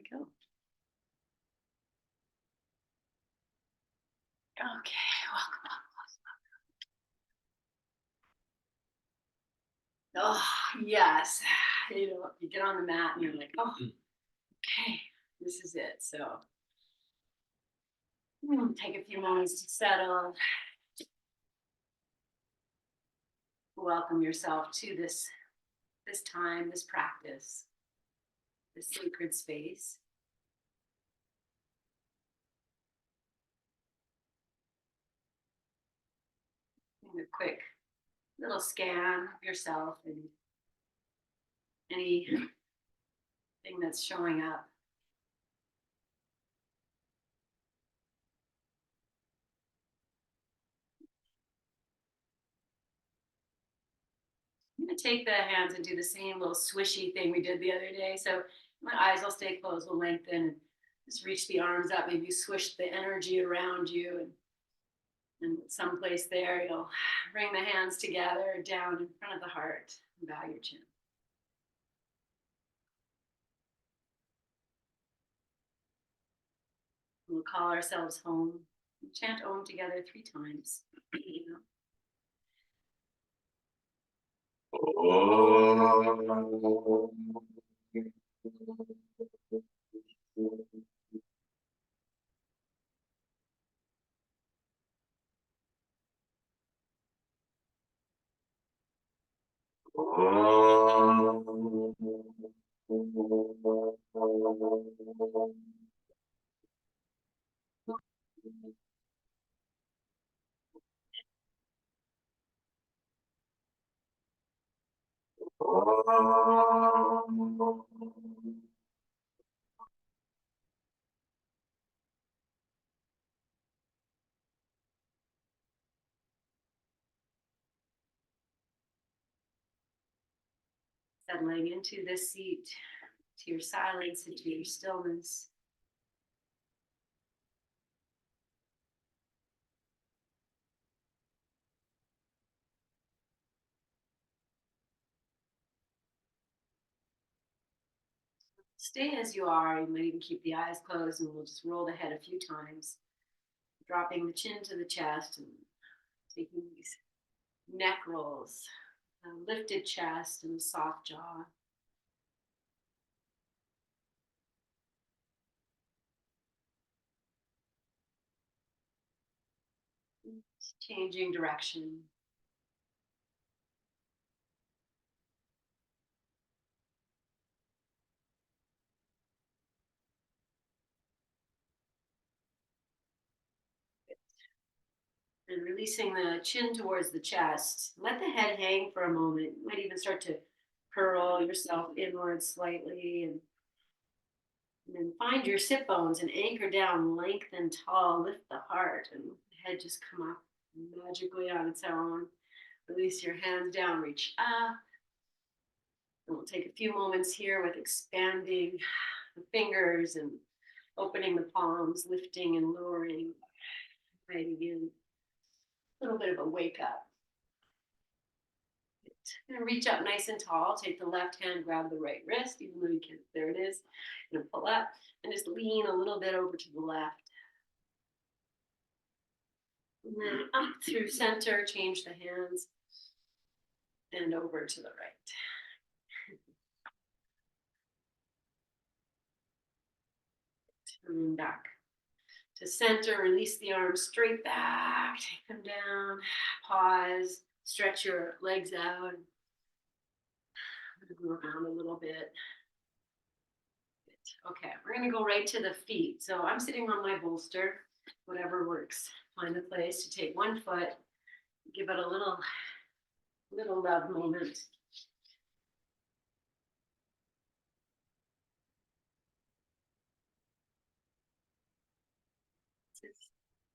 we go. Okay, welcome. Oh, yes. You get on the mat and you're like, oh, okay, this is it. So take a few moments to settle. Welcome yourself to this time, this practice, this sacred space. And a quick little scan of yourself and anything that's showing up. I'm going to take the hands and do the same little swishy thing we did the other day. So my eyes will stay closed, will lengthen, just reach the arms up, maybe swish the energy around you. And someplace there, you'll bring the hands together down in front of the heart and bow your chin. We'll call ourselves home. We'll chant Om together 3 times. Settling into this seat, to your silence, into your stillness. Stay as you are. You might even keep the eyes closed, and we'll just roll the head a few times, dropping the chin to the chest and taking these neck rolls, a lifted chest and a soft jaw. Changing direction. And releasing the chin towards the chest. Let the head hang for a moment. You might even start to curl yourself inward slightly. And then find your sit bones and anchor down, lengthen tall, lift the heart, and the head just come up magically on its own. Release your hands down, reach up. And we'll take a few moments here with expanding the fingers and opening the palms, lifting and lowering, inviting in a little bit of a wake up. And reach up nice and tall. Take the left hand, grab the right wrist, even though you can't, there it is. And pull up and just lean a little bit over to the left. And then up through center, change the hands and over to the right. And then back to center, release the arms straight back, take them down, pause, stretch your legs out, move around a little bit. Okay, we're gonna go right to the feet. So I'm sitting on my bolster, whatever works. Find a place to take one foot, give it a little love moment. It's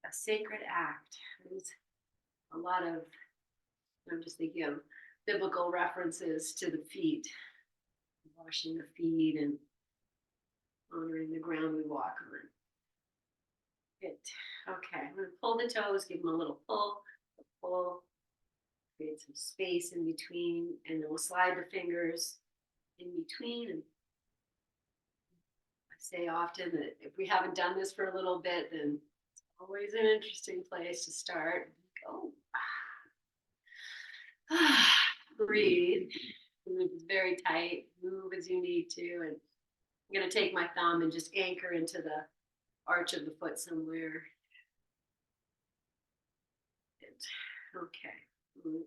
a sacred act. There's a lot of, I'm just thinking of biblical references to the feet, washing the feet and honoring the ground we walk on. Good. Okay, I'm going to pull the toes, give them a little pull, create some space in between, and then we'll slide the fingers in between and say often that if we haven't done this for a little bit, then it's always an interesting place to start. Go. Breathe. Move very tight. Move as you need to. And I'm going to take my thumb and just anchor into the arch of the foot somewhere. Okay.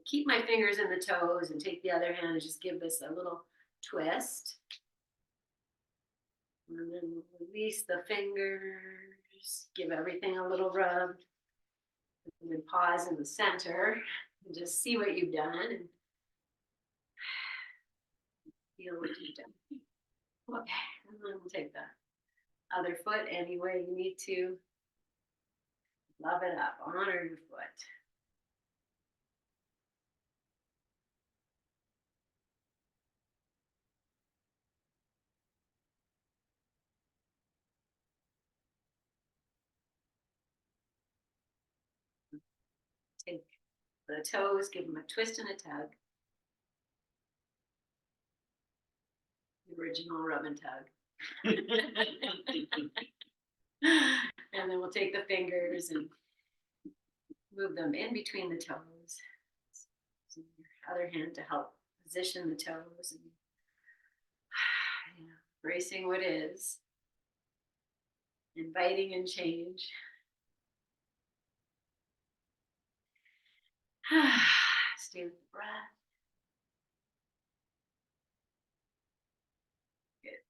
Keep my fingers in the toes and take the other hand and just give this a little twist. And then release the fingers. Give everything a little rub. And then pause in the center and just see what you've done and feel what you've done. Okay, and then we'll take the other foot any way you need to. Love it up, honor your foot. Take the toes, give them a twist and a tug. The original rub and tug. And then we'll take the fingers and move them in between the toes. So your other hand to help position the toes and embracing what is, inviting and change. Stay with the breath. Good.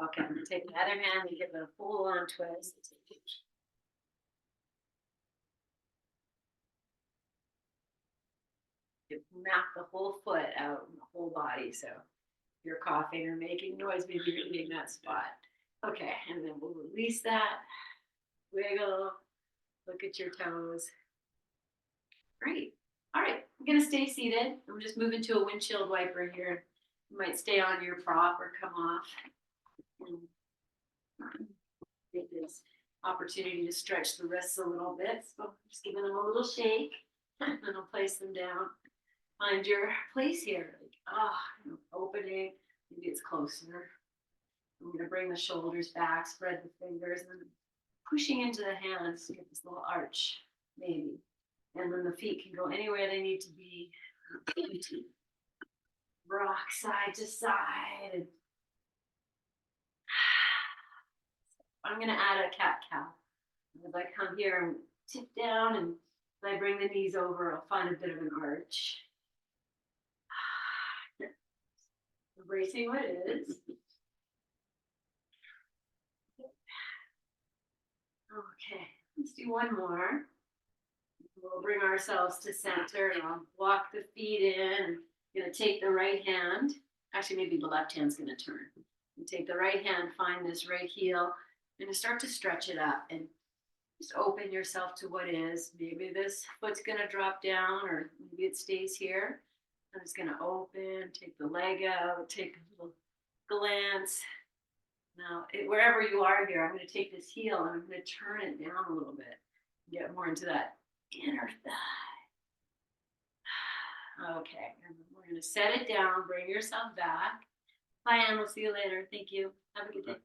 Okay, I'm going to take the other hand and give it a full on twist. You map the whole foot out and the whole body. So if you're coughing or making noise, maybe you're hitting that spot. Okay, and then we'll release that. Wiggle. Look at your toes. Great. All right, I'm going to stay seated. I'm just moving to a windshield wiper here. You might stay on your prop or come off. And take this opportunity to stretch the wrists a little bit. So just giving them a little shake, and then I'll place them down. Find your place here. Like, opening. Maybe it's closer. I'm going to bring the shoulders back, spread the fingers, and then pushing into the hands to get this little arch, maybe. And then the feet can go anywhere they need to be. Rock side to side. And I'm going to add a cat-cow. As I come here and tip down, and as I bring the knees over, I'll find a bit of an arch. Embracing what is. Okay, let's do one more. We'll bring ourselves to center and I'll walk the feet in. I'm going to take the right hand. Actually, maybe the left hand's going to turn. And take the right hand, find this right heel, and start to stretch it up and just open yourself to what is. Maybe this foot's going to drop down, or maybe it stays here. I'm just going to open, take the leg out, take a little glance. Now, wherever you are here, I'm going to take this heel and I'm going to turn it down a little bit. Get more into that inner thigh. Okay, and we're going to set it down, bring yourself back. Bye, Anne, we'll see you later. Thank you. Have a good day.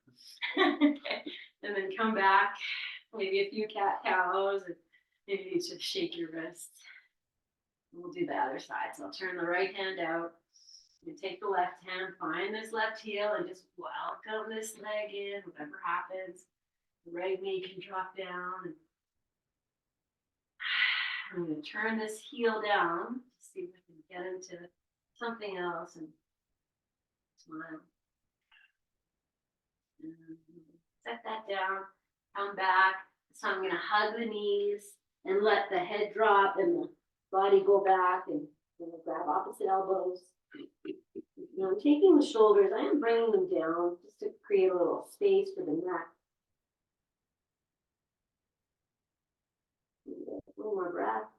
Okay. And then come back, maybe a few cat-cows, and maybe you just shake your wrists. And we'll do the other side. So I'll turn the right hand out. You take the left hand, find this left heel, and just welcome this leg in, whatever happens. The right knee can drop down. And I'm going to turn this heel down to see if I can get into something else and smile. And set that down, come back. So I'm going to hug the knees and let the head drop and the body go back, and grab opposite elbows. Now I'm taking the shoulders, I am bringing them down just to create a little space for the neck. A little more breath.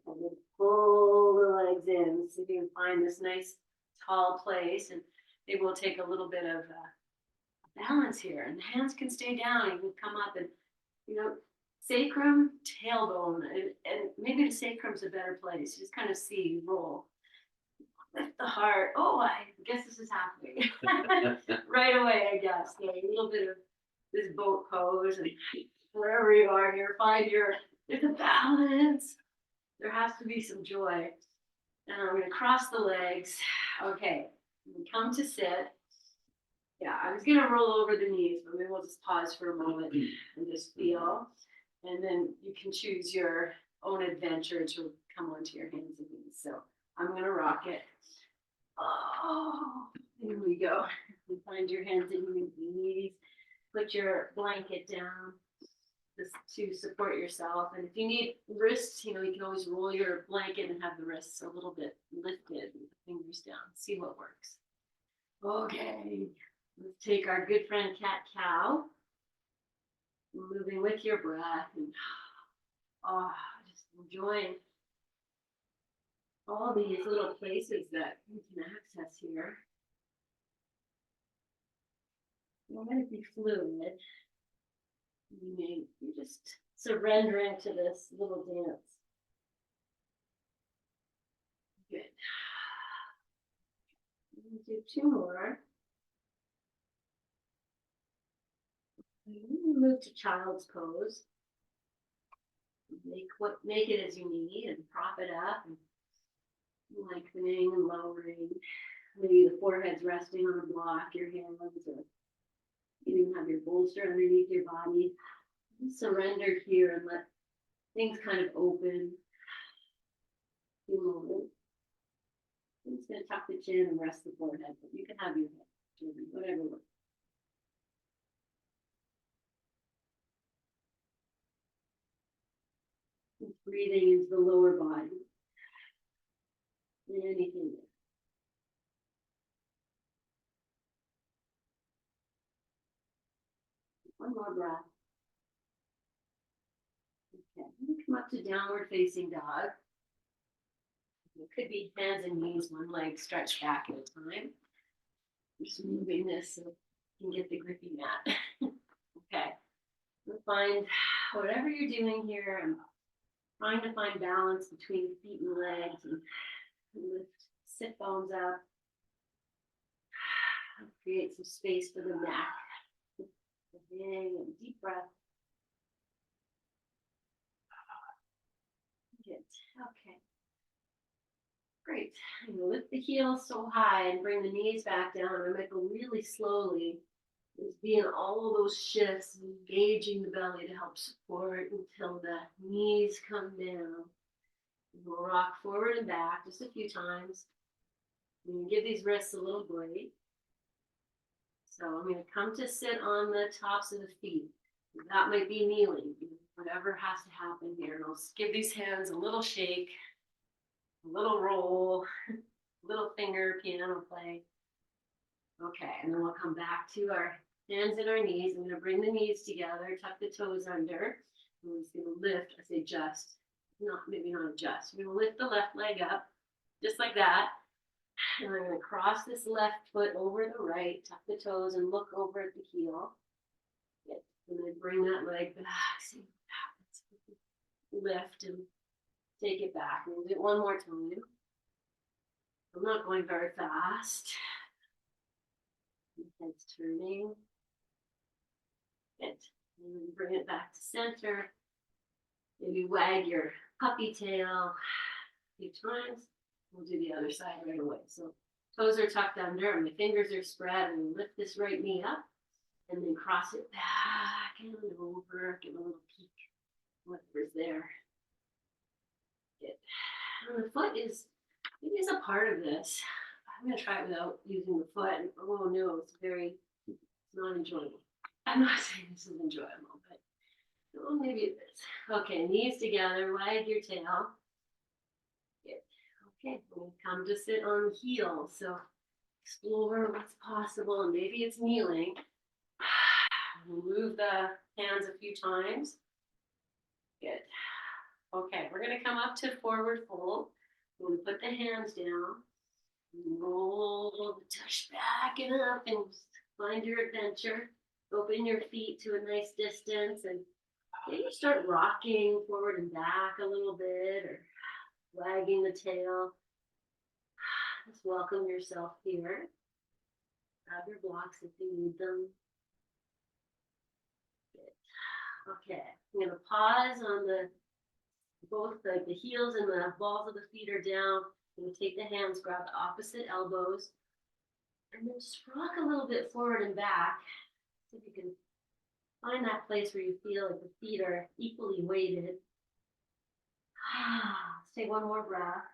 And then pull the legs in. See if you can find this nice tall place, and maybe we'll take a little bit of balance here. And the hands can stay down. You can come up and, sacrum, tailbone, and maybe the sacrum's a better place. Just kind of see, roll. lift the heart. Oh, I guess this is happening right away. I guess so a little bit of this boat pose, and wherever you are here, find your there's a balance. There has to be some joy. And I'm going to cross the legs. Okay, come to sit. Yeah, I was going to roll over the knees, but maybe we'll just pause for a moment and just feel. And then you can choose your own adventure to come onto your hands and knees. So I'm going to rock it. Oh, here we go. You find your hands and your knees. Put your blanket down just to support yourself. And if you need wrists, you can always roll your blanket and have the wrists a little bit lifted with the fingers down. See what works. Okay, let's take our good friend cat-cow. Moving with your breath and just enjoying all these little places that you can access here. Let it be fluid. You're just surrendering to this little dance. Good. Do two more. Move to child's pose. Make it as you need and prop it up and lengthening and lowering. Maybe the forehead's resting on a block, your hands, or you can have your bolster underneath your body. Surrender here and let things kind of open. A moment. I'm just going to tuck the chin and rest the forehead, but you can have your head, whatever works. Breathing into the lower body. Anything there. One more breath. Okay, come up to downward facing dog. It could be hands and knees, one leg stretched back at a time. Just moving this so you can get the grippy mat. Okay, we'll find whatever you're doing here. I'm trying to find balance between feet and legs and lift sit bones up. Create some space for the neck. And deep breath. Good. Okay. Great. And lift the heels so high and bring the knees back down. I might go really slowly. Just being all of those shifts, engaging the belly to help support until the knees come down. We'll rock forward and back just a few times. And give these wrists a little break. So I'm going to come to sit on the tops of the feet. That might be kneeling, whatever has to happen here. And I'll give these hands a little shake, a little roll, a little finger piano play. Okay, and then we'll come back to our hands and our knees. I'm going to bring the knees together, tuck the toes under. I'm just going to lift, I say just, maybe not adjust. We're going to lift the left leg up, just like that. And I'm going to cross this left foot over the right, tuck the toes, and look over at the heel. Good. And then bring that leg back. See what happens. Lift and take it back. We'll do it one more time. I'm not going very fast. Head's turning. Good. And then bring it back to center. Maybe wag your puppy tail a few times. We'll do the other side right away. So toes are tucked under and my fingers are spread, and lift this right knee up and then cross it back and over. Give a little peek, whatever's there. Good. And the foot is a part of this. I'm going to try it without using the foot. Oh no, it's not enjoyable. I'm not saying this is enjoyable, but oh, maybe it is. Okay, knees together, wag your tail. Good. Okay, we'll come to sit on heels. So explore what's possible, and maybe it's kneeling. Move the hands a few times. Good. Okay, we're going to come up to forward fold. We're going to put the hands down. Roll the tush back and up and find your adventure. Open your feet to a nice distance and maybe start rocking forward and back a little bit or wagging the tail. Just welcome yourself here. Grab your blocks if you need them. Good. Okay, I'm gonna pause on both the heels and the balls of the feet are down. I'm gonna take the hands, grab the opposite elbows, and then just rock a little bit forward and back. See if you can find that place where you feel like the feet are equally weighted. Let's take one more breath.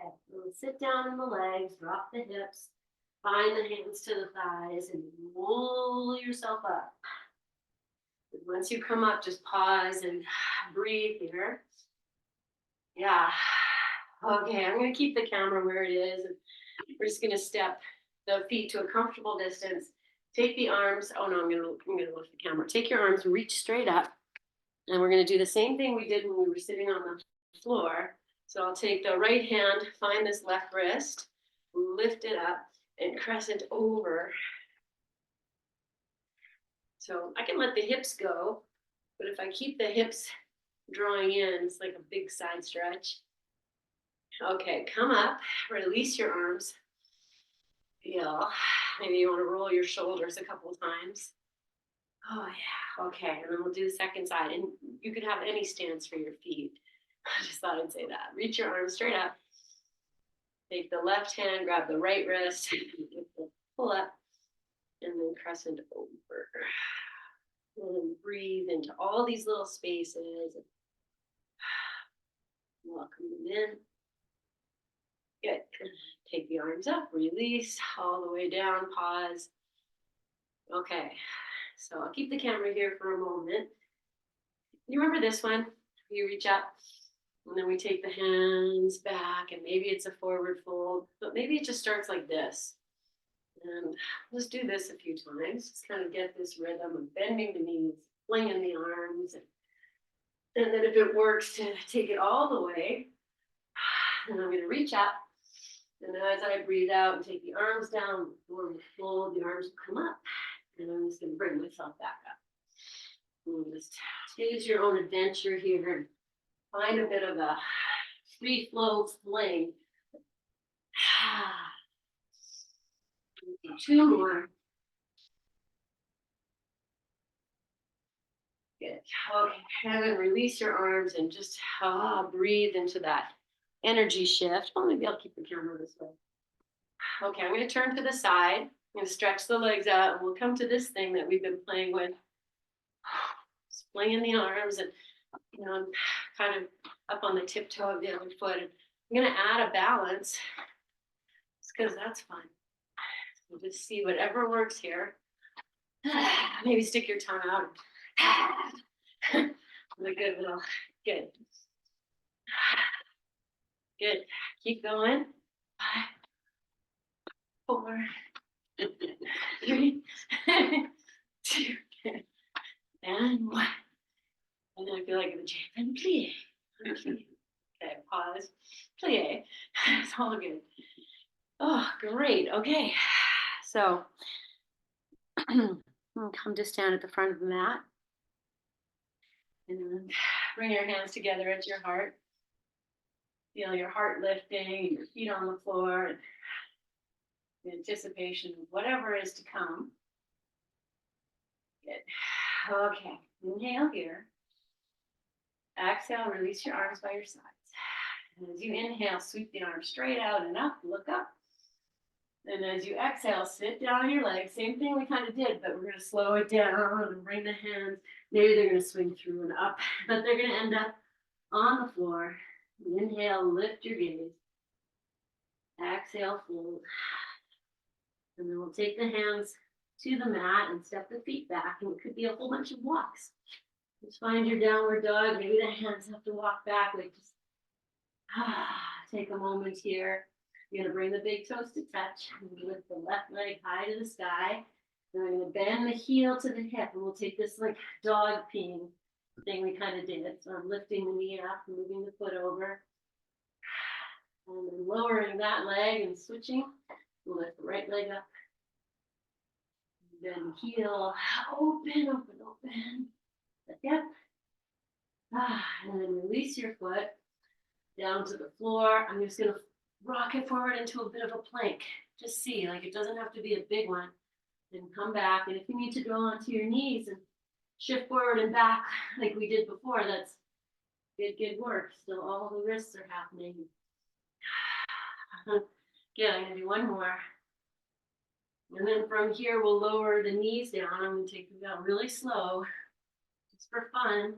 Okay, let's sit down in the legs, drop the hips, find the hands to the thighs, and roll yourself up. And once you come up, just pause and breathe here. Yeah. Okay, I'm going to keep the camera where it is. And we're just going to step the feet to a comfortable distance. Take the arms. Oh no, I'm going to lift the camera. Take your arms, reach straight up. And we're going to do the same thing we did when we were sitting on the floor. So I'll take the right hand, find this left wrist, lift it up, and crescent over. So I can let the hips go, but if I keep the hips drawing in, it's like a big side stretch. Okay, come up, release your arms. Feel. Maybe you want to roll your shoulders a couple of times. Oh yeah, okay, and then we'll do the second side. And you can have any stance for your feet. I just thought I'd say that. Reach your arms straight up. Take the left hand, grab the right wrist, pull up, and then crescent over. And then breathe into all these little spaces. Welcome them in. Good. Take the arms up, release all the way down, pause. Okay, so I'll keep the camera here for a moment. You remember this one? You reach up, and then we take the hands back, and maybe it's a forward fold, but maybe it just starts like this. And let's do this a few times. Just kind of get this rhythm of bending the knees, flinging the arms, and then if it works, to take it all the way. And I'm going to reach up. And as I breathe out and take the arms down, fold, the arms will come up. And I'm just going to bring myself back up. And just choose your own adventure here and find a bit of a free flow fling. Two more. Good. Okay, and then release your arms and just breathe into that energy shift. Well, maybe I'll keep the camera this way. Okay, I'm going to turn to the side. I'm going to stretch the legs out, and we'll come to this thing that we've been playing with. Swinging the arms, and I'm kind of up on the tiptoe of the other foot. And I'm going to add a balance, just because that's fun. So just see whatever works here. Maybe stick your tongue out. Good. Good. Keep going. 5, 4, 3, 2, and 1. And then I feel like the jump and plie. Okay, pause. Plie. It's all good. Oh, great. Okay. So come just down at the front of the mat. And then bring your hands together at your heart. Feel your heart lifting, your feet on the floor, and the anticipation of whatever is to come. Good. Okay. Inhale here. Exhale, release your arms by your sides. And as you inhale, sweep the arms straight out and up, look up. And as you exhale, sit down on your legs. Same thing we kind of did, but we're going to slow it down and bring the hands. Maybe they're going to swing through and up, but they're going to end up on the floor. Inhale, lift your gaze. Exhale, fold. And then we'll take the hands to the mat and step the feet back. And it could be a whole bunch of walks. Just find your downward dog. Maybe the hands have to walk back. Like just take a moment here. You're going to bring the big toes to touch. And lift the left leg high to the sky. And we're going to bend the heel to the hip. And we'll take this like dog peeing thing we kind of did. So I'm lifting the knee up, moving the foot over. And then lowering that leg and switching. We'll lift the right leg up. Then heel, open, open, open. Yep. And then release your foot down to the floor. I'm just going to rock it forward into a bit of a plank. Just see, like it doesn't have to be a big one. And come back. And if you need to go onto your knees and shift forward and back like we did before, that's good work. Still all the wrists are happening. Good, I'm gonna do one more. And then from here, we'll lower the knees down. I'm gonna take them down really slow, just for fun.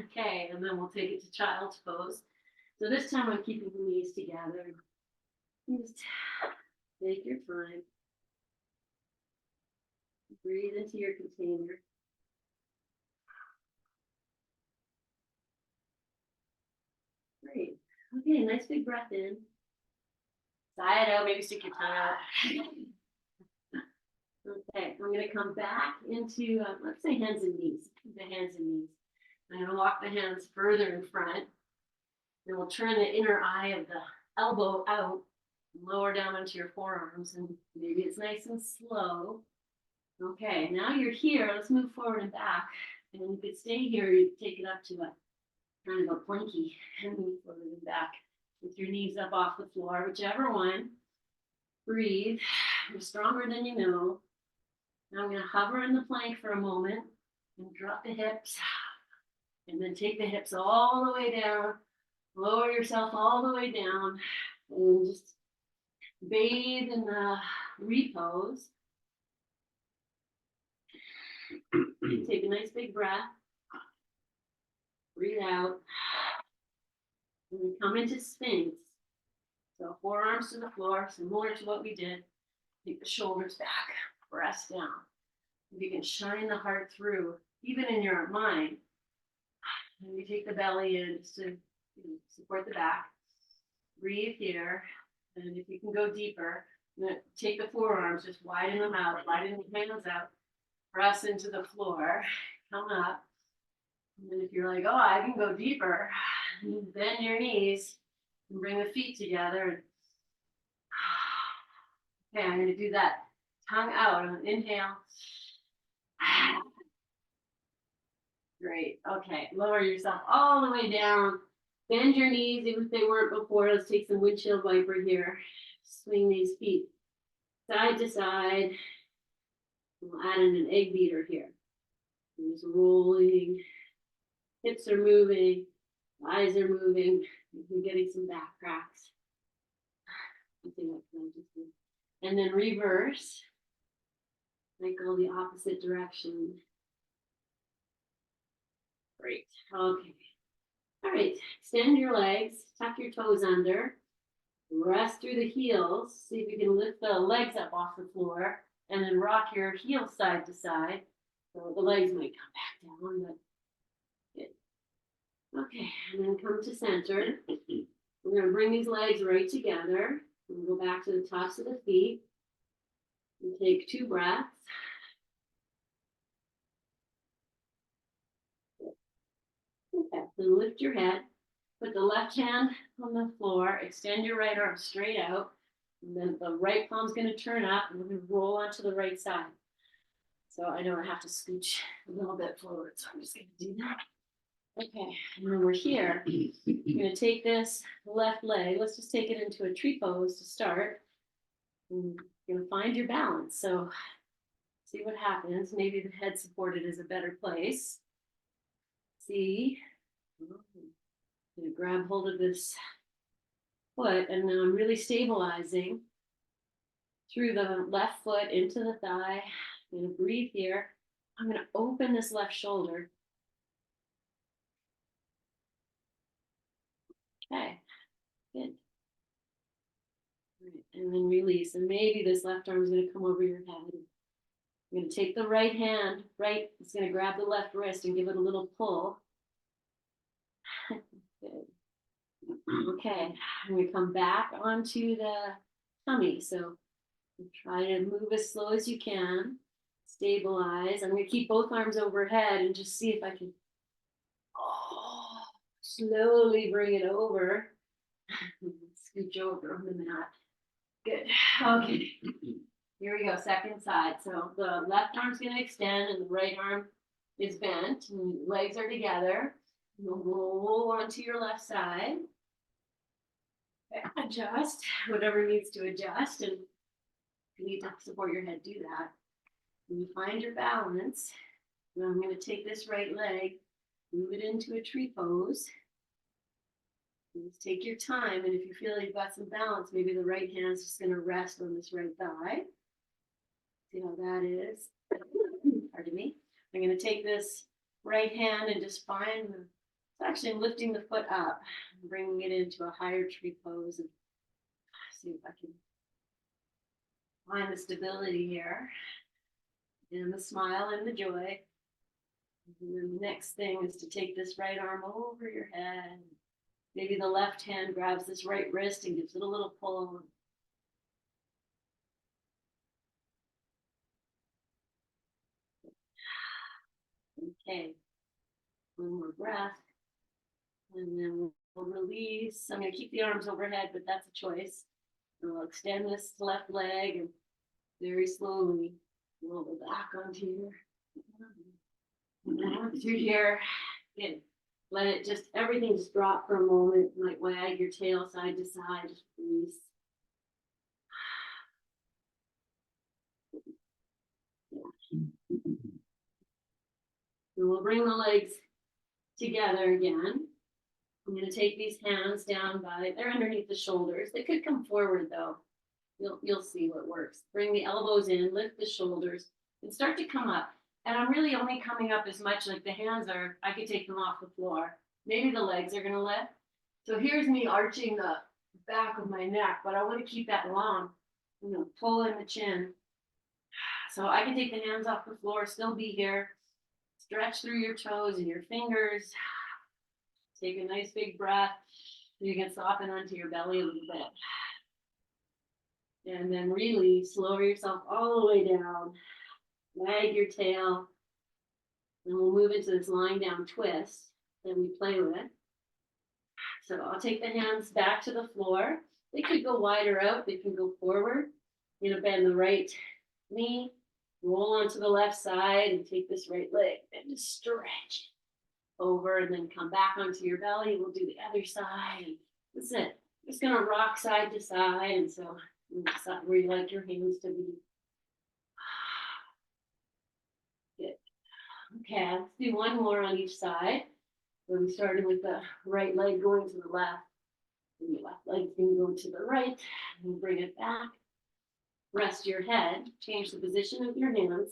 Okay, and then we'll take it to child's pose. So this time I'm keeping the knees together. Just take your time. Breathe into your container. Great. Okay, nice big breath in. Sigh it out, maybe stick your tongue out. Okay, I'm going to come back into, let's say hands and knees. The hands and knees. I'm going to walk the hands further in front. Then we'll turn the inner eye of the elbow out and lower down onto your forearms. And maybe it's nice and slow. Okay, now you're here. Let's move forward and back. And you could stay here. You take it up to a kind of a planky and move forward and back with your knees up off the floor, whichever one. Breathe. You're stronger than you know. Now I'm going to hover in the plank for a moment and drop the hips. And then take the hips all the way down. Lower yourself all the way down. And just bathe in the repose. Take a nice big breath. Breathe out. And then come into Sphinx. So forearms to the floor, similar to what we did. Take the shoulders back. Press down. If you can shine the heart through, even in your mind. And you take the belly in just to support the back. Breathe here. And if you can go deeper, take the forearms, just widen them out, widen the hands out. Press into the floor. Come up. And then if you're like, oh, I can go deeper, bend your knees and bring the feet together. Okay, I'm going to do that tongue out on inhale. Great. Okay, lower yourself all the way down. Bend your knees, even if they weren't before. Let's take some windshield wiper here. Swing these feet side to side. We'll add in an egg beater here. Just rolling. Hips are moving. Eyes are moving. You're getting some back cracks. And then reverse. Might go the opposite direction. Great. Okay. All right. Extend your legs. Tuck your toes under. Rest through the heels. See if you can lift the legs up off the floor. And then rock your heels side to side. So the legs might come back down, but good. Okay. And then come to center. We're going to bring these legs right together. We'll go back to the tops of the feet. And take 2 breaths. Okay, then lift your head. Put the left hand on the floor. Extend your right arm straight out. And then the right palm's going to turn up. And we're going to roll onto the right side. So I know I have to scooch a little bit forward. So I'm just going to do that. Okay, and then we're here. You're going to take this left leg. Let's just take it into a tree pose to start. And you're going to find your balance. So see what happens. Maybe the head supported is a better place. See. I'm going to grab hold of this foot, and now I'm really stabilizing through the left foot into the thigh. I'm going to breathe here. I'm going to open this left shoulder. Okay, good. Right, and then release. And maybe this left arm is going to come over your head. I'm going to take the right hand, right, it's going to grab the left wrist and give it a little pull. Good. Okay, I'm going to come back onto the tummy. So try to move as slow as you can. Stabilize. I'm going to keep both arms overhead and just see if I can slowly bring it over. Scooch over on the mat. Good. Okay. Here we go. Second side. So the left arm's going to extend and the right arm is bent. And legs are together. You'll roll onto your left side. Adjust whatever needs to adjust, and if you need to support your head, do that. When you find your balance, then I'm going to take this right leg, move it into a tree pose. Just take your time, and if you feel like you've got some balance, maybe the right hand's just going to rest on this right thigh. See how that is? Pardon me. I'm going to take this right hand and just find the, it's actually lifting the foot up, bringing it into a higher tree pose, and see if I can find the stability here, and the smile and the joy. And then the next thing is to take this right arm over your head. Maybe the left hand grabs this right wrist and gives it a little pull. Okay, one more breath. And then we'll release. I'm going to keep the arms overhead, but that's a choice. And we'll extend this left leg and very slowly roll it back onto here. Good. Let it just, everything just drop for a moment. You might wag your tail side to side. Just release. And we'll bring the legs together again. I'm going to take these hands down by, they're underneath the shoulders. They could come forward though. You'll see what works. Bring the elbows in, lift the shoulders, and start to come up. And I'm really only coming up as much, like the hands are, I could take them off the floor. Maybe the legs are going to lift. So here's me arching the back of my neck, but I want to keep that long. I'm going to pull in the chin. So I can take the hands off the floor, still be here. Stretch through your toes and your fingers. Take a nice big breath. You can soften onto your belly a little bit. And then release, lower yourself all the way down. Wag your tail. And we'll move into this lying down twist that we play with. So I'll take the hands back to the floor. They could go wider out. They can go forward. You're going to bend the right knee. Roll onto the left side and take this right leg and just stretch over, and then come back onto your belly. We'll do the other side. And that's it. Just going to rock side to side. And so where you like your hands to be. Good. Okay, let's do one more on each side. So we started with the right leg going to the left. And your left leg's going to go to the right. And bring it back. Rest your head. Change the position of your hands.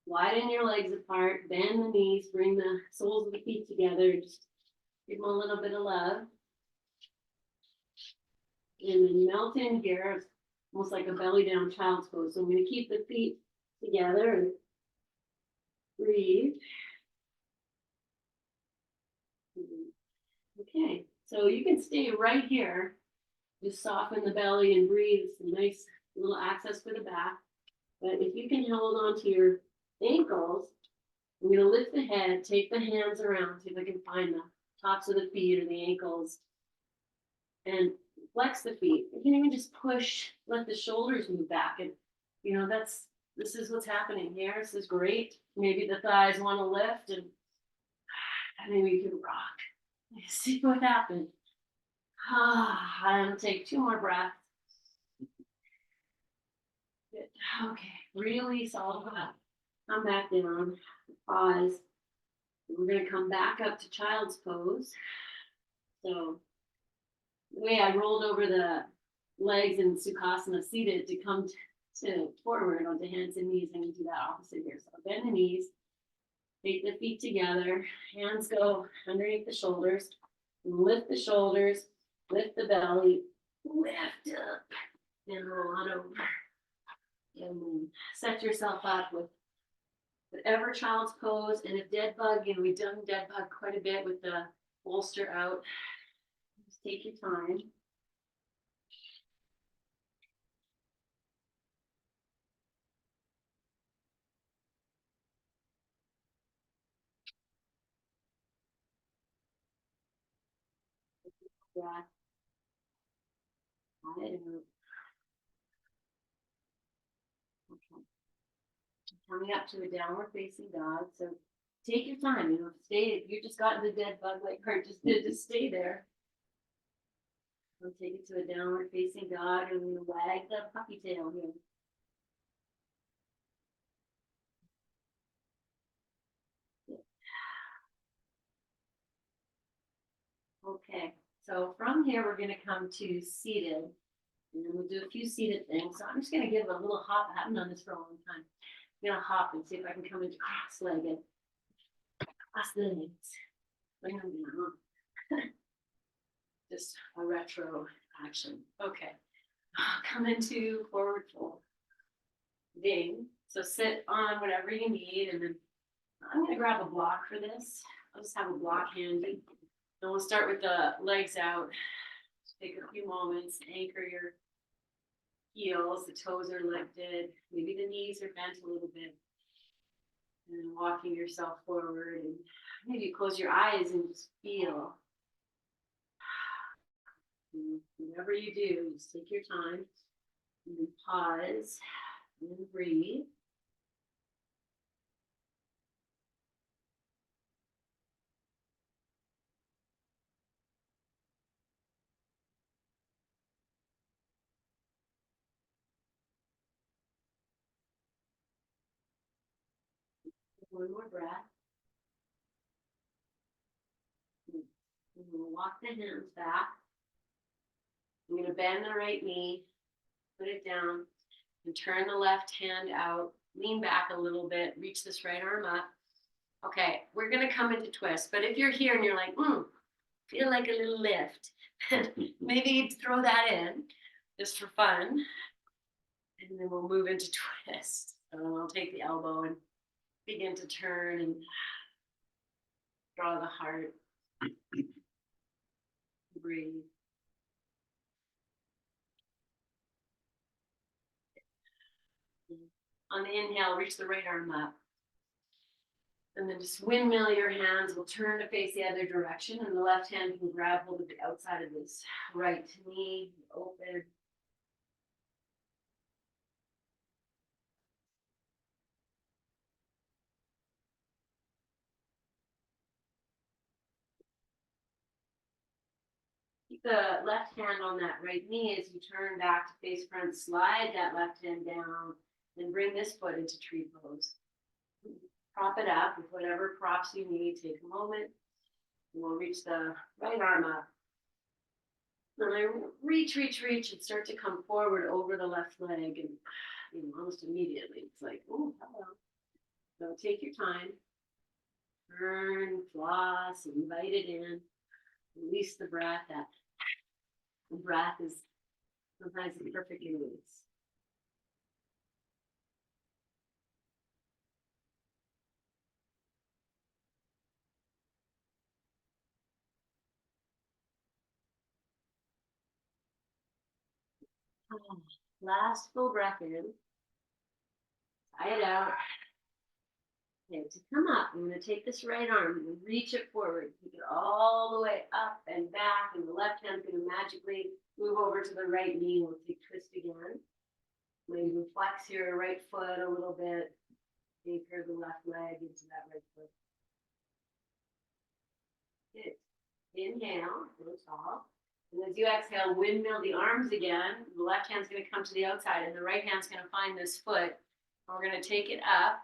Widen your legs apart. Bend the knees. Bring the soles of the feet together. Just give them a little bit of love. And then melt in here. It's almost like a belly down child's pose. So I'm going to keep the feet together and breathe. Okay, so you can stay right here. Just soften the belly and breathe. Some nice little access for the back. But if you can hold on to your ankles, I'm going to lift the head, take the hands around, see if I can find the tops of the feet or the ankles, and flex the feet. You can even just push, let the shoulders move back. And, you know, this is what's happening here. This is great. Maybe the thighs want to lift, and maybe you can rock. See what happens. And take 2 more breaths. Good. Okay, release all of that. Come back down. Pause. We're going to come back up to child's pose. So the way I rolled over the legs in Sukhasana seated to come to forward onto hands and knees, I'm going to do that opposite here. So bend the knees, take the feet together, hands go underneath the shoulders, lift the shoulders, lift the belly, lift up, and roll on over. And set yourself up with whatever child's pose. And if dead bug, you know, we've done dead bug quite a bit with the bolster out. Just take your time. Breath. Okay. Coming up to a downward facing dog. So take your time, you know, stay. If you just got in the dead bug like her just did, just stay there. We'll take it to a downward facing dog and we'll wag the puppy tail here. Okay, so from here we're gonna come to seated. And then we'll do a few seated things. So I'm just gonna give a little hop. I haven't done this for a long time. I'm gonna hop and see if I can come into cross-legged. Cross the legs. Bring them down. Just a retro action. Okay. Come into forward fold. Ding. So sit on whatever you need, and then I'm gonna grab a block for this. I'll just have a block handy. And we'll start with the legs out. Just take a few moments, anchor your heels, the toes are lifted, maybe the knees are bent a little bit. And then walking yourself forward, and maybe close your eyes and just feel. And whatever you do, just take your time and then pause and then breathe. One more breath. And we'll walk the hands back. I'm going to bend the right knee, put it down, and turn the left hand out. Lean back a little bit, reach this right arm up. Okay, we're going to come into twist. But if you're here and you're like, feel like a little lift, maybe throw that in just for fun. And then we'll move into twist. So I'll take the elbow and begin to turn and draw the heart. Breathe. On the inhale, reach the right arm up. And then just windmill your hands. We'll turn to face the other direction. And the left hand can grab hold of the outside of this right knee. Open. Keep the left hand on that right knee as you turn back to face front. Slide that left hand down and bring this foot into tree pose. Prop it up with whatever props you need. Take a moment. And we'll reach the right arm up. And I reach, and start to come forward over the left leg. And almost immediately, it's like, oh, hello. So take your time. Turn, floss, invite it in. Release the breath. That the breath is sometimes the perfect release. Last full breath in. Sigh it out. Okay, to come up, I'm going to take this right arm and reach it forward. Take it all the way up and back, and the left hand's going to magically move over to the right knee. We'll take twist again. Maybe flex your right foot a little bit. Anchor the left leg into that right foot. Good. Inhale, go tall. And as you exhale, windmill the arms again. The left hand's going to come to the outside, and the right hand's going to find this foot. And we're going to take it up.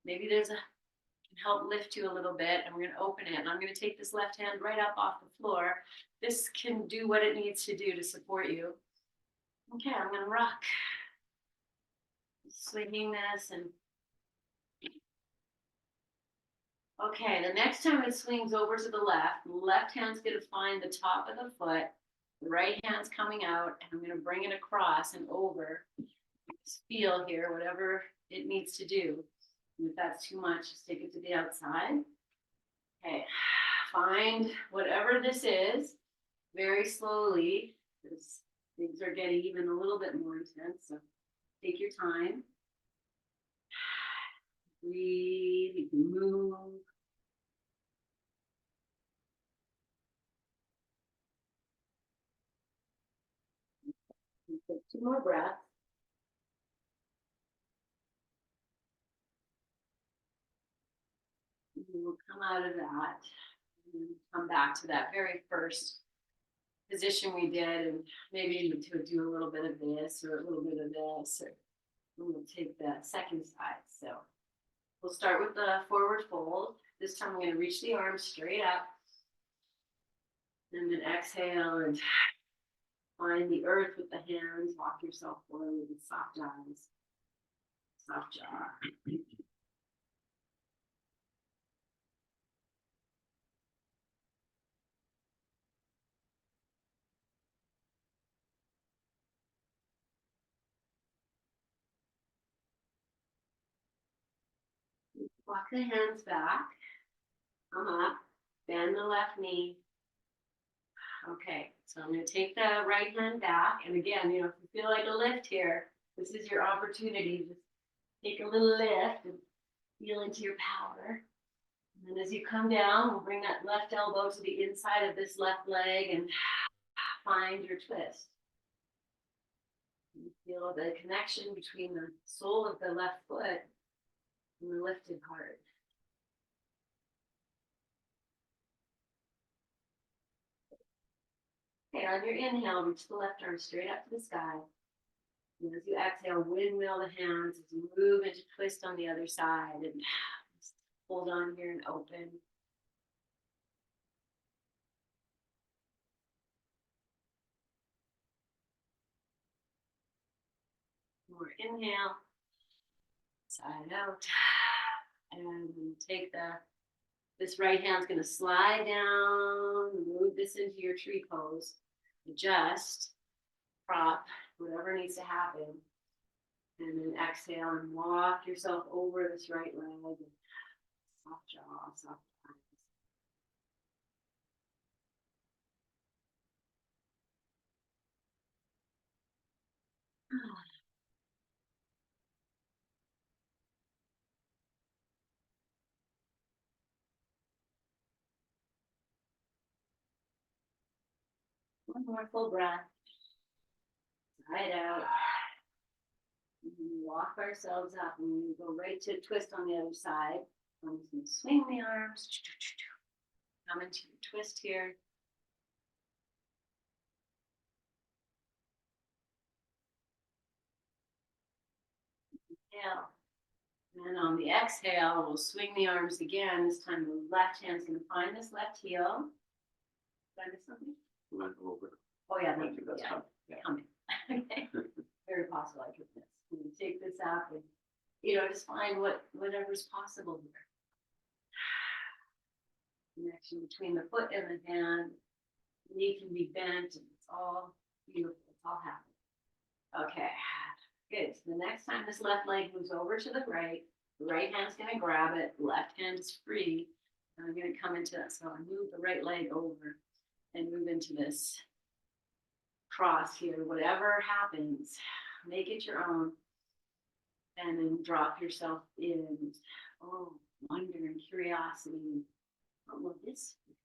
Maybe there's can help lift you a little bit, and we're going to open it. And I'm going to take this left hand right up off the floor. This can do what it needs to do to support you. Okay, I'm going to rock. Swinging this and okay, the next time it swings over to the left hand's going to find the top of the foot, the right hand's coming out, and I'm going to bring it across and over. Just feel here, whatever it needs to do. And if that's too much, just take it to the outside. Okay, find whatever this is very slowly, because things are getting even a little bit more intense. So take your time. Breathe, you can move. Take 2 more breaths. And we'll come out of that and come back to that very first position we did, and maybe to do a little bit of this or a little bit of this, or we'll take the second side. So we'll start with the forward fold. This time I'm going to reach the arms straight up, and then exhale and find the earth with the hands. Walk yourself forward with soft eyes, soft jaw. Walk the hands back, come up, bend the left knee. Okay, so I'm going to take the right hand back. And again, if you feel like a lift here, this is your opportunity. Just take a little lift and feel into your power. And then as you come down, we'll bring that left elbow to the inside of this left leg and find your twist. You feel the connection between the sole of the left foot and the lifted part. Okay, on your inhale, reach the left arm straight up to the sky. And as you exhale, windmill the hands as you move into twist on the other side. And just hold on here and open. More inhale, side out. And take this right hand's going to slide down, move this into your tree pose. Adjust, prop, whatever needs to happen. And then exhale and walk yourself over this right leg. Soft jaw, soft eyes. One more full breath. Side out. Walk ourselves up, and we go right to twist on the other side. I'm just going to swing the arms. Come into your twist here. Inhale. And on the exhale, we'll swing the arms again. This time the left hand's going to find this left heel. Did I miss something? Went over. Oh, yeah, That's yeah. coming. Yeah. Coming. Okay. Very possible I could miss. I'm going to take this up and, just find whatever's possible here. Connection between the foot and the hand. The knee can be bent, and it's all beautiful. It's all happening. Okay, good. So the next time this left leg moves over to the right hand's going to grab it. Left hand is free. And I'm going to come into that. So I move the right leg over and move into this cross here. Whatever happens, make it your own. And then drop yourself in. Oh, wonder and curiosity. What will this be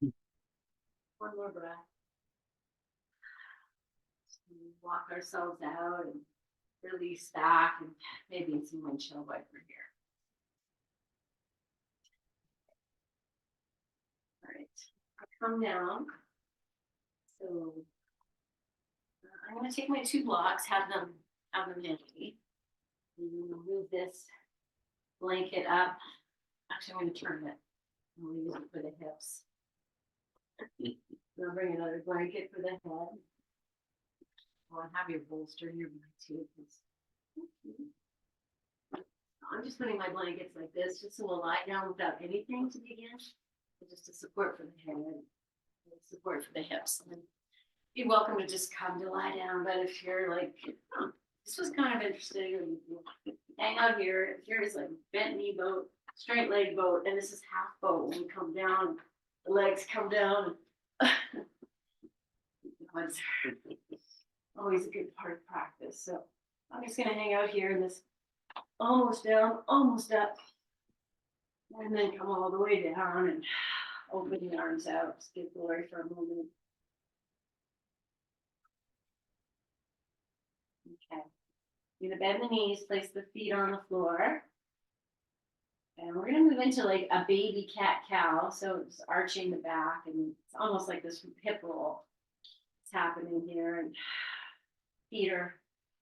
today? One more breath. Walk ourselves out and release back, and maybe some windshield wiper here. All right, come down. So I'm going to take my 2 blocks, have them handy. Move this blanket up. Actually, I'm going to turn it. I'll use it for the hips. I'll bring another blanket for the head. Well, have your bolster nearby too. I'm just putting my blankets like this, just so we'll lie down without anything to begin. Just a support for the head, support for the hips. And you're welcome to just come to lie down, but if you're like, oh, this was kind of interesting, hang out here. Here's like bent knee boat, straight leg boat, and this is half boat. When you come down, the legs come down. It's always a good part of practice. So I'm just going to hang out here in this almost down, almost up, and then come all the way down and open the arms out. Just give glory for a moment. You're gonna bend the knees, place the feet on the floor. And we're gonna move into like a baby cat-cow. So it's arching the back and it's almost like this hip roll. It's happening here. And feet are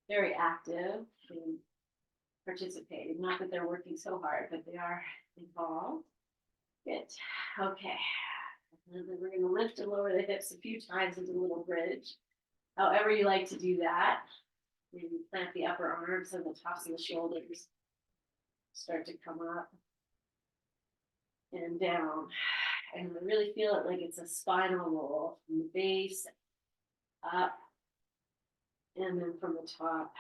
very active and participating. Not that they're working so hard, but they are involved. Good. Okay. And then we're going to lift and lower the hips a few times into a little bridge. However you like to do that. Maybe plant the upper arms and the tops of the shoulders. Start to come up and down. And really feel it like it's a spinal roll from the base up and then from the top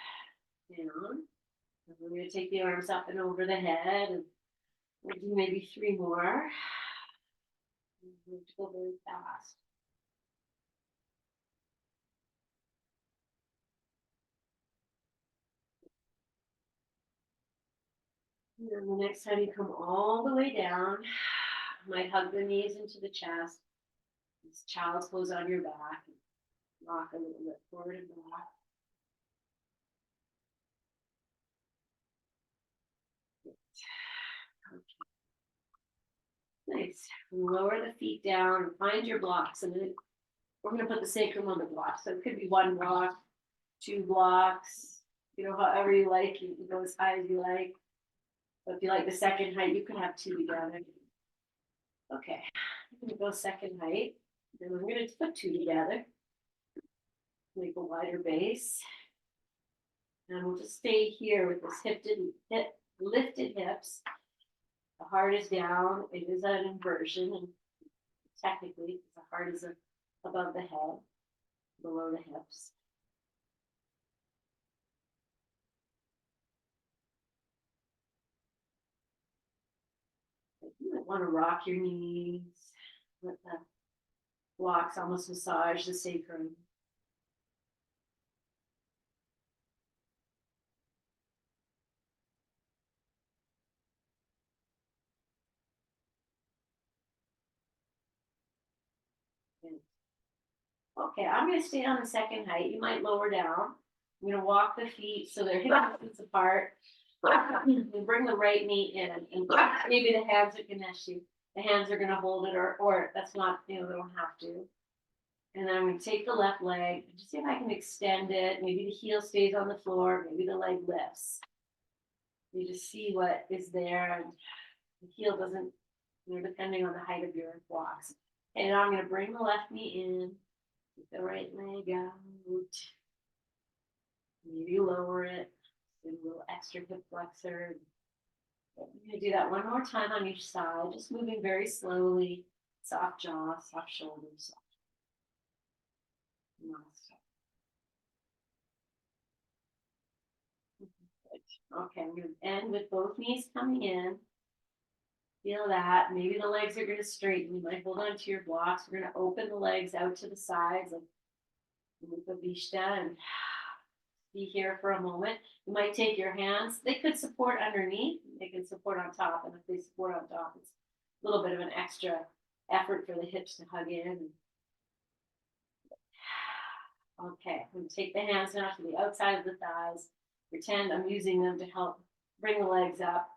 down. And we're going to take the arms up and over the head and we'll do maybe 3 more. We have to go very fast. And then the next time you come all the way down, you might hug the knees into the chest. This child's pose on your back. Rock a little bit forward and back. Nice. Lower the feet down and find your blocks. And then we're going to put the sacrum on the block. So it could be 1 block, 2 blocks, however you like. You can go as high as you like. But if you like the second height, you can have 2 together. Okay, I'm going to go second height. Then we're going to put 2 together. Make a wider base. And we'll just stay here with this lifted hips. The heart is down. It is an inversion. And technically, the heart is above the head, below the hips. You might want to rock your knees. Let the blocks almost massage the sacrum. Okay, I'm going to stay on the second height. You might lower down. I'm going to walk the feet so they're hip distance apart. You bring the right knee in, and maybe the hands are going to you. The hands are going to hold it, or that's not, they don't have to. And then I'm going to take the left leg, just see if I can extend it. Maybe the heel stays on the floor, maybe the leg lifts. You just see what is there, and the heel doesn't, depending on the height of your blocks. And now I'm going to bring the left knee in, take the right leg out. Maybe lower it, do a little extra hip flexor. I'm going to do that one more time on each side, just moving very slowly. Soft jaw, soft shoulders. Okay, I'm going to end with both knees coming in. Feel that. Maybe the legs are going to straighten. You might hold on to your blocks. We're going to open the legs out to the sides, like Vishta, and be here for a moment. You might take your hands. They could support underneath. They can support on top. And if they support on top, it's a little bit of an extra effort for the hips to hug in. Okay, I'm going to take the hands now to the outside of the thighs. Pretend I'm using them to help bring the legs up.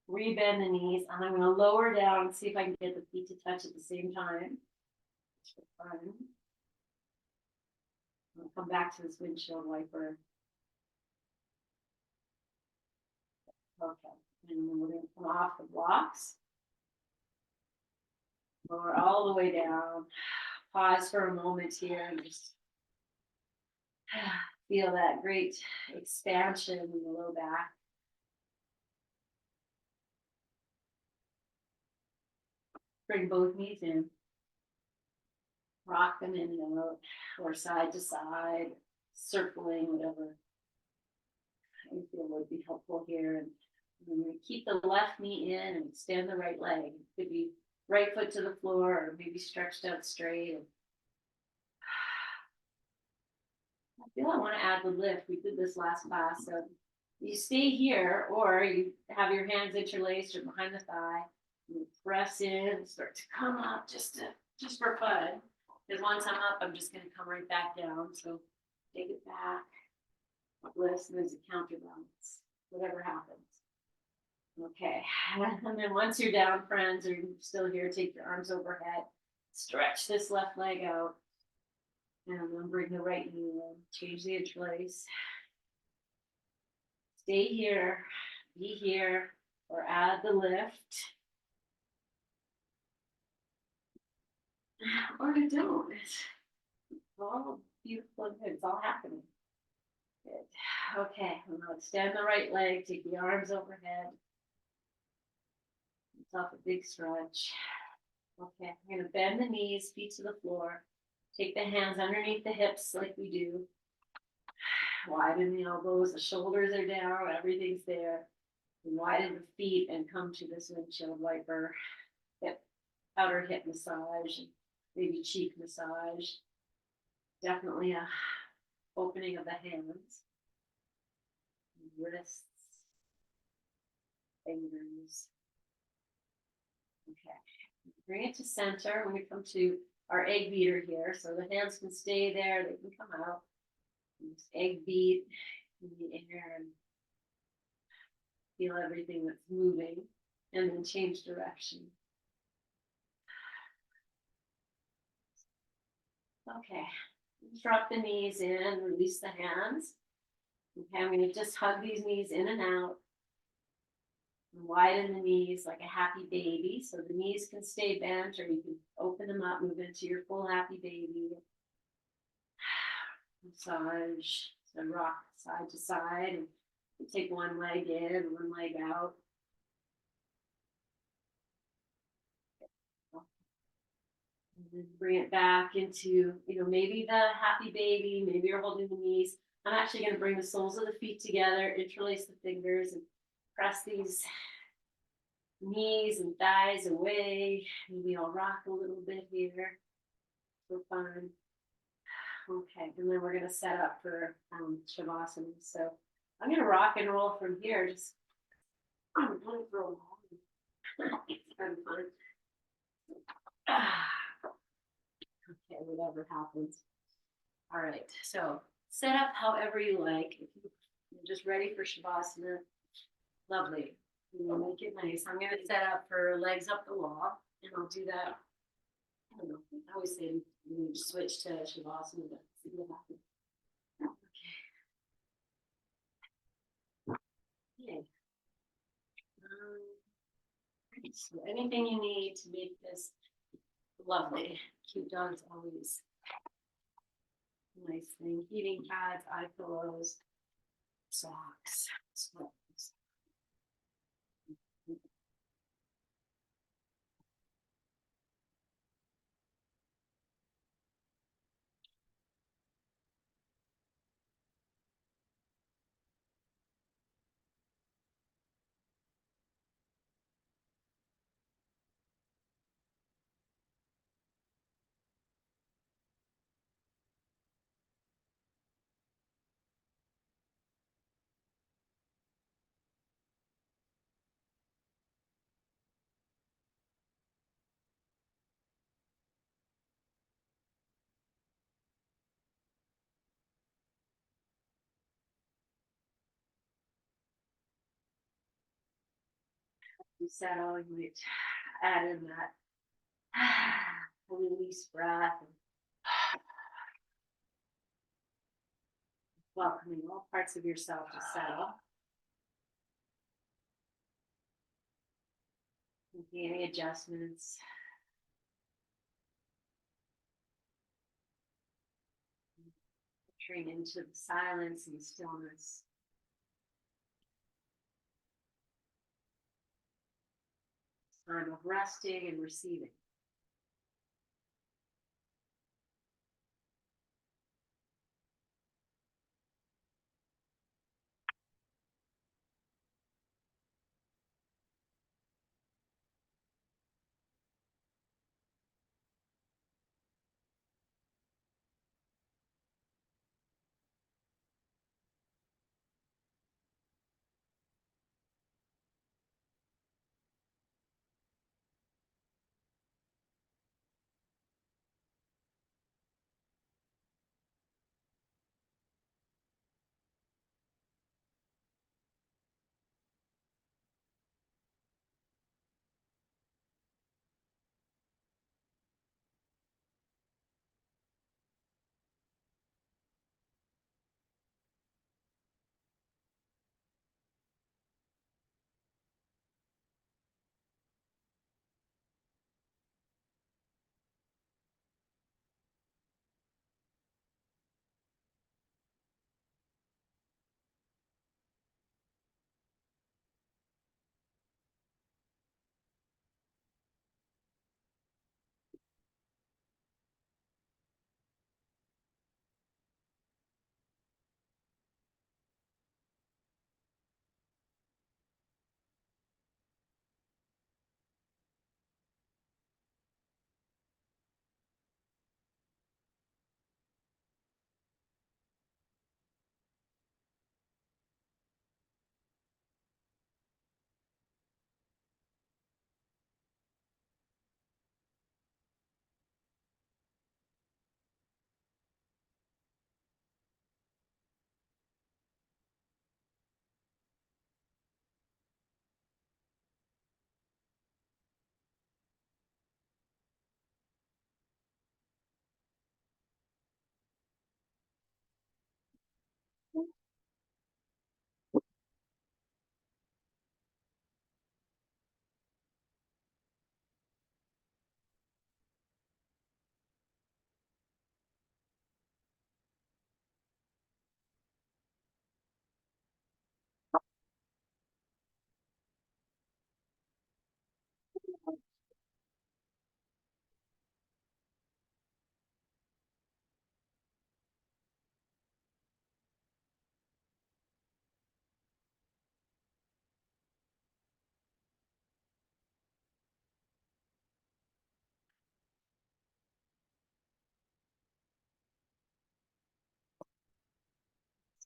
Rebend the knees. And I'm going to lower down and see if I can get the feet to touch at the same time. I'll come back to this windshield wiper. Okay, and then we're going to come off the blocks. Lower all the way down. Pause for a moment here and just feel that great expansion in the low back. Bring both knees in. Rock them in and out, or side to side, circling, whatever I feel would be helpful here. And we're going to keep the left knee in and extend the right leg. It could be right foot to the floor or maybe stretched out straight. And I feel I want to add the lift. We did this last class. So you stay here or you have your hands interlaced or behind the thigh. You press in, start to come up just for fun. Because once I'm up, I'm just going to come right back down. So take it back. bliss, and there's a counterbalance, whatever happens. Okay, and then once you're down, friends, or you're still here, take your arms overhead, stretch this left leg out, and then bring the right knee in, change the interlace. Stay here, be here, or add the lift. Or don't. It's all beautiful and good. It's all happening. Good. Okay, now extend the right leg, take the arms overhead. It's off a big stretch. Okay, I'm gonna bend the knees, feet to the floor. Take the hands underneath the hips like we do. Widen the elbows, the shoulders are down, everything's there. Widen the feet and come to this windshield wiper. Hip, outer hip massage, maybe cheek massage. Definitely a opening of the hands, wrists, fingers. Okay, bring it to center. When we come to our egg beater here, so the hands can stay there, they can come out. Just egg beat in the air and feel everything that's moving, and then change direction. Okay, drop the knees in, release the hands. Okay, I'm going to just hug these knees in and out. Widen the knees like a happy baby. So the knees can stay bent, or you can open them up, move into your full happy baby. Massage, so rock side to side, and take one leg in, one leg out. And then bring it back into, maybe the happy baby, maybe you're holding the knees. I'm actually going to bring the soles of the feet together, interlace the fingers, and press these knees and thighs away. Maybe I'll rock a little bit here for fun. Okay, and then we're going to set up for Shavasana. So I'm going to rock and roll from here. Just I'm going to throw it's kind of fun. Okay, whatever happens. All right, so set up however you like. If you're just ready for Shavasana, lovely. Make it nice. I'm going to set up for legs up the wall, and I'll do that. I don't know. I always say you switch to Shavasana, but see what happens. Okay. So anything you need to make this lovely. Cute dogs always a nice thing. Heating pads, eye pillows, socks, sweaters. You settle, you might add in that release breath and welcoming all parts of yourself to settle. Making any adjustments. Entering into the silence and stillness. Time of resting and receiving.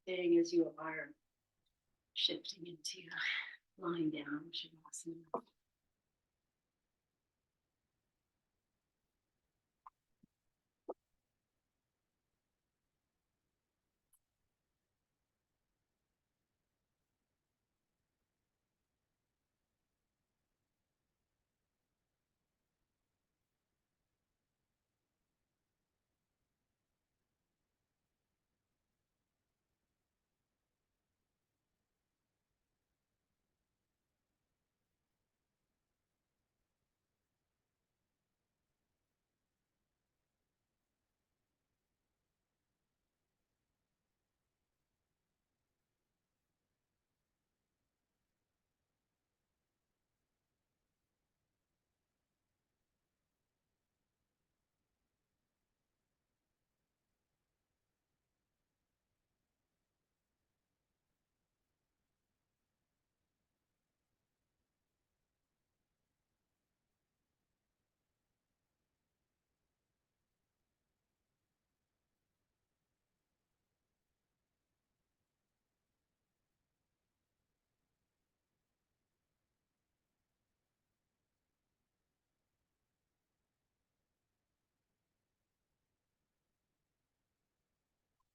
Staying as you are, shifting into lying down, Shavasana.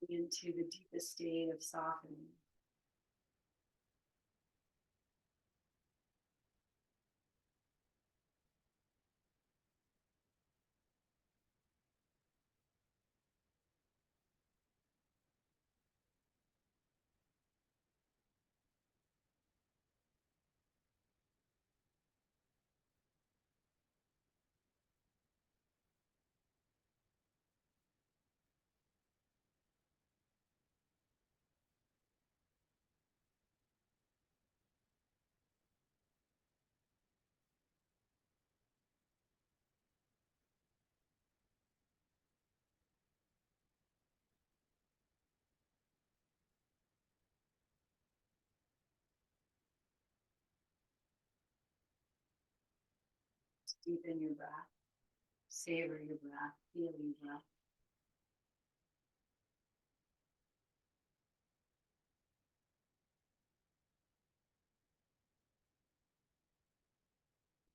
Into the deepest state of softening. Deepen your breath, savor your breath, feel your breath.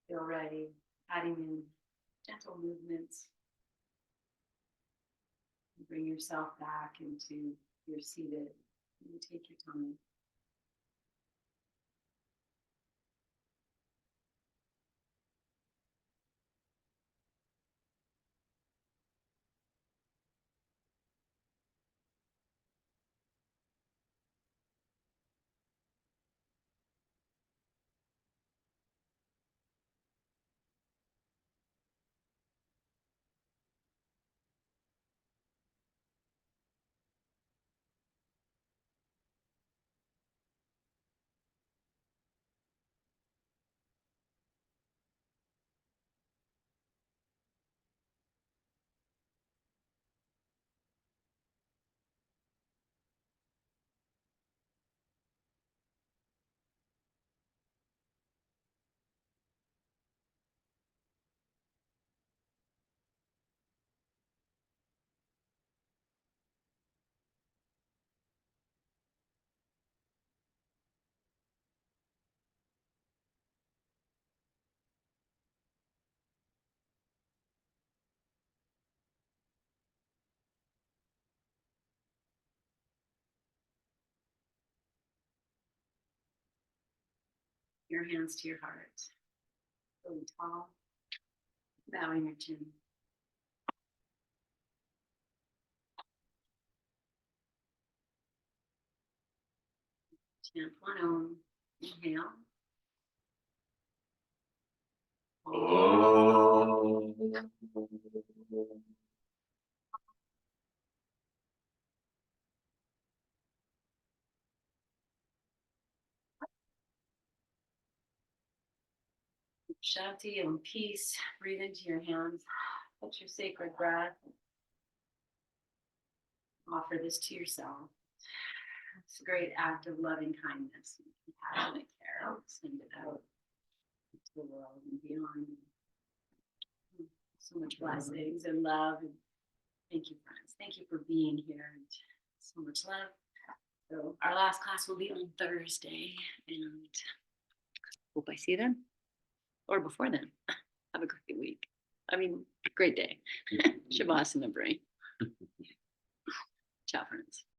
Feel ready, adding in gentle movements. Bring yourself back into your seated. You take your time. Your hands to your heart. Really tall. Bowing your chin. Chant one Om. Inhale. Shanti and peace. Breathe into your hands. Put your sacred breath. Offer this to yourself. It's a great act of loving kindness and compassionate care. Send it out into the world and beyond. So much blessings and love. And thank you, friends. Thank you for being here. And so much love. So Our last class will be on Thursday, and hope I see you then, or before then. Have a great week. I mean, great day. Shavasana brain.